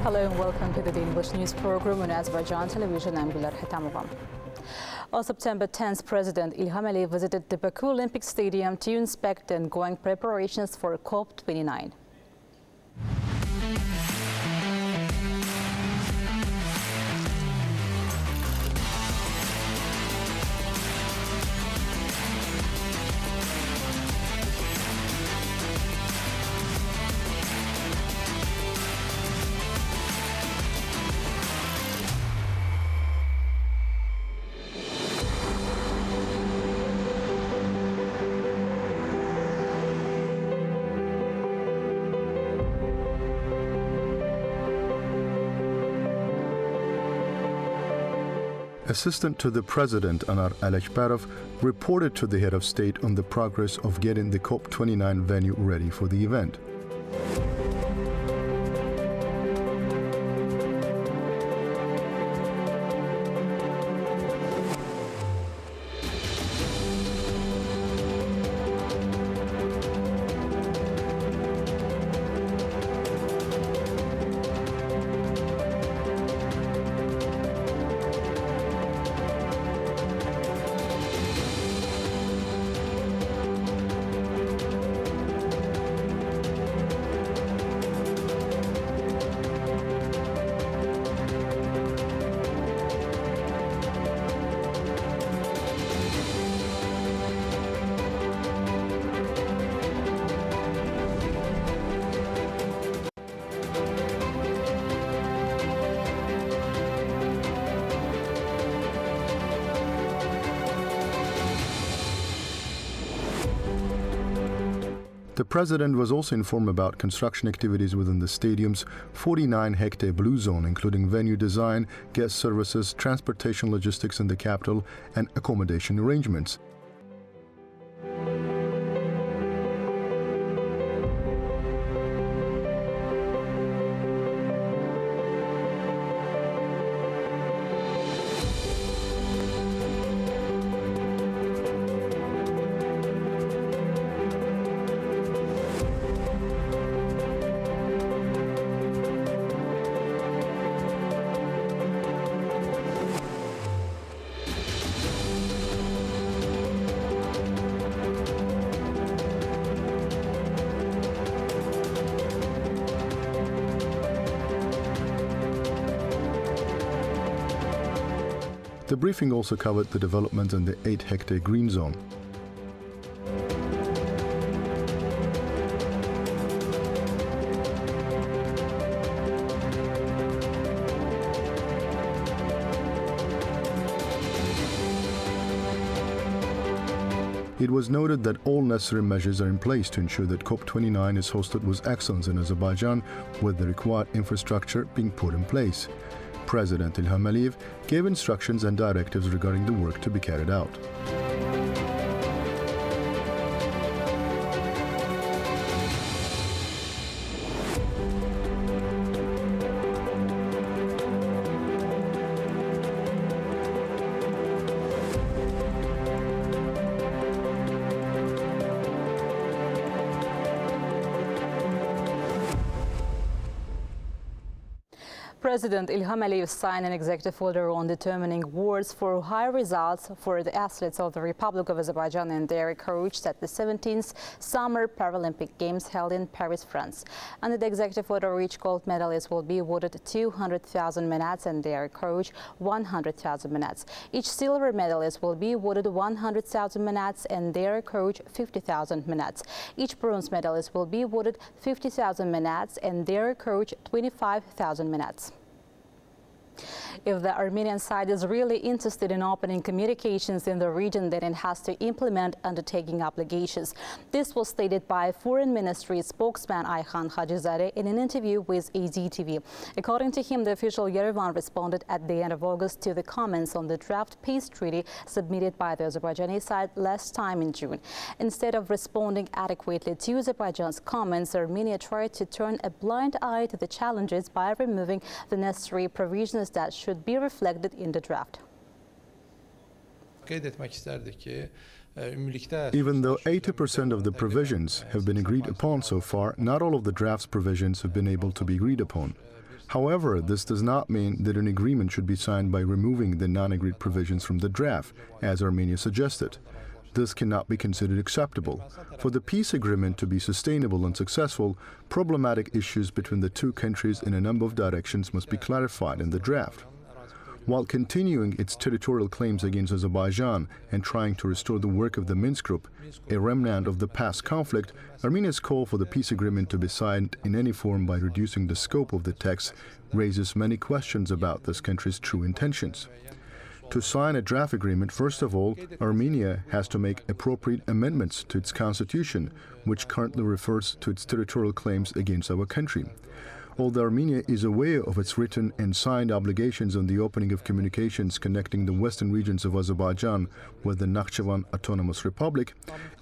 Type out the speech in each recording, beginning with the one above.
Hello and welcome to the English News Program on Azərbaycan Televiziya. I'm Gülər. On September 10th, President İlham visited the Baku Olympic Stadium to inspect ongoing preparations for COP29. Assistant to the President, Anar Ələkbərov, reported to the head of state on the progress of getting the COP29 venue ready for the event. The President was also informed about construction activities within the stadium's 49-hectare blue zone, including venue design, guest services, transportation logistics in the capital, and accommodation arrangements. The briefing also covered the development in the 8-hectare green zone. It was noted that all necessary measures are in place to ensure that COP29 is hosted with excellence in Azerbaijan, with the required infrastructure being put in place. President İlham gave instructions and directives regarding the work to be carried out. President İlham signed an executive order on determining awards for high results for the athletes of the Republic of Azerbaijan and their courage at the 17th Summer Paralympic Games held in Paris, France. Under the executive order, each gold medalist will be awarded 200,000 manats and their courage 100,000 manats. Each silver medalist will be awarded 100,000 manats and their courage 50,000 manats. Each bronze medalist will be awarded 50,000 manats and their courage 25,000 manats. If the Armenian side is really interested in opening communications in the region, then it has to implement undertaking obligations. This was stated by Foreign Ministry spokesman Ayxan Hacızadeh in an interview with AzTV. According to him, the official Yerevan responded at the end of August to the comments on the draft peace treaty submitted by the Azerbaijani side last time in June. Instead of responding adequately to Azerbaijan's comments, Armenia tried to turn a blind eye to the challenges by removing the necessary provisions that should be reflected in the draft. Even though 80% of the provisions have been agreed upon so far, not all of the draft's provisions have been able to be agreed upon. However, this does not mean that an agreement should be signed by removing the non-agreed provisions from the draft, as Armenia suggested. This cannot be considered acceptable. For the peace agreement to be sustainable and successful, problematic issues between the two countries in a number of directions must be clarified in the draft. While continuing its territorial claims against Azerbaijan and trying to restore the work of the Minsk Group, a remnant of the past conflict, Armenia's call for the peace agreement to be signed in any form by reducing the scope of the text raises many questions about this country's true intentions. To sign a draft agreement, first of all, Armenia has to make appropriate amendments to its constitution, which currently refers to its territorial claims against our country. Although Armenia is aware of its written and signed obligations on the opening of communications connecting the western regions of Azerbaijan with the Nakhchivan Autonomous Republic,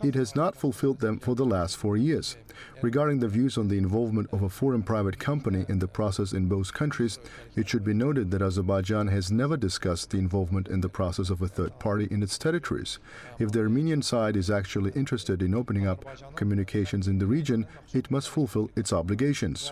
it has not fulfilled them for the last 4 years. Regarding the views on the involvement of a foreign private company in the process in both countries, it should be noted that Azerbaijan has never discussed the involvement in the process of a third party in its territories. If the Armenian side is actually interested in opening up communications in the region, it must fulfill its obligations.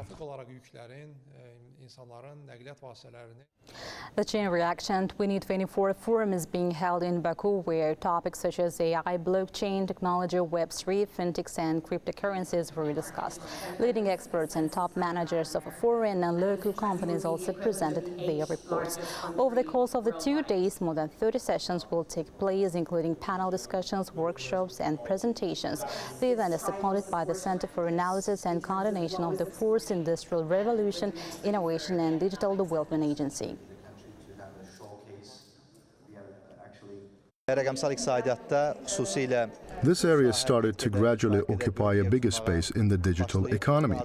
The chain reaction 2024 forum is being held in Baku, where topics such as AI, blockchain technology, Web3, fintechs and cryptocurrencies were discussed. Leading experts and top managers of foreign and local companies also presented their reports. Over the course of the 2 days, more than 30 sessions will take place, including panel discussions, workshops and presentations. The event is supported by the Center for Analysis and Coordination of the Fourth Industrial Revolution, Innovation and Digital Development Agency. This area started to gradually occupy a bigger space in the digital economy,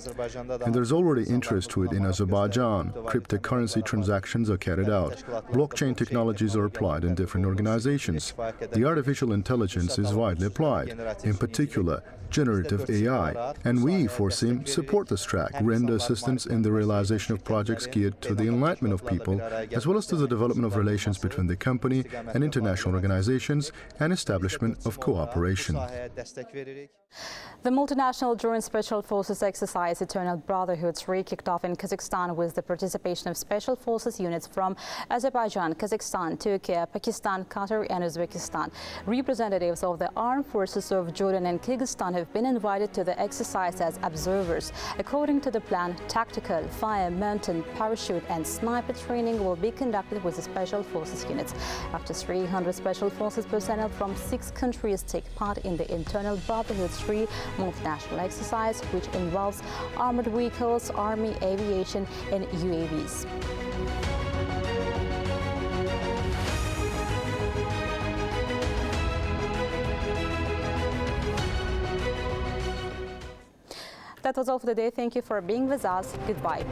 and there's already interest to it in Azerbaijan. Cryptocurrency transactions are carried out. Blockchain technologies are applied in different organizations. The artificial intelligence is widely applied, in particular generative AI, and we, Forsim, support this track, render assistance in the realization of projects geared to the enlightenment of people, as well as to the development of relations between the company and international organizations and establishment of cooperation. The multinational Joint Special Forces exercise Eternal Brotherhood 3 kicked off in Kazakhstan with the participation of special forces units from Azerbaijan, Kazakhstan, Turkey, Pakistan, Qatar and Uzbekistan. Representatives of the armed forces of Jordan and Kyrgyzstan have been invited to the exercise as observers. According to the plan, tactical, fire, mountain, parachute and sniper training will be conducted with the special forces units. Up to 300 special forces personnel from 6 countries take part in the Eternal Brotherhood 3 multinational exercise, which involves armored vehicles, army, aviation and UAVs. That was all for the day. Thank you for being with us. Goodbye.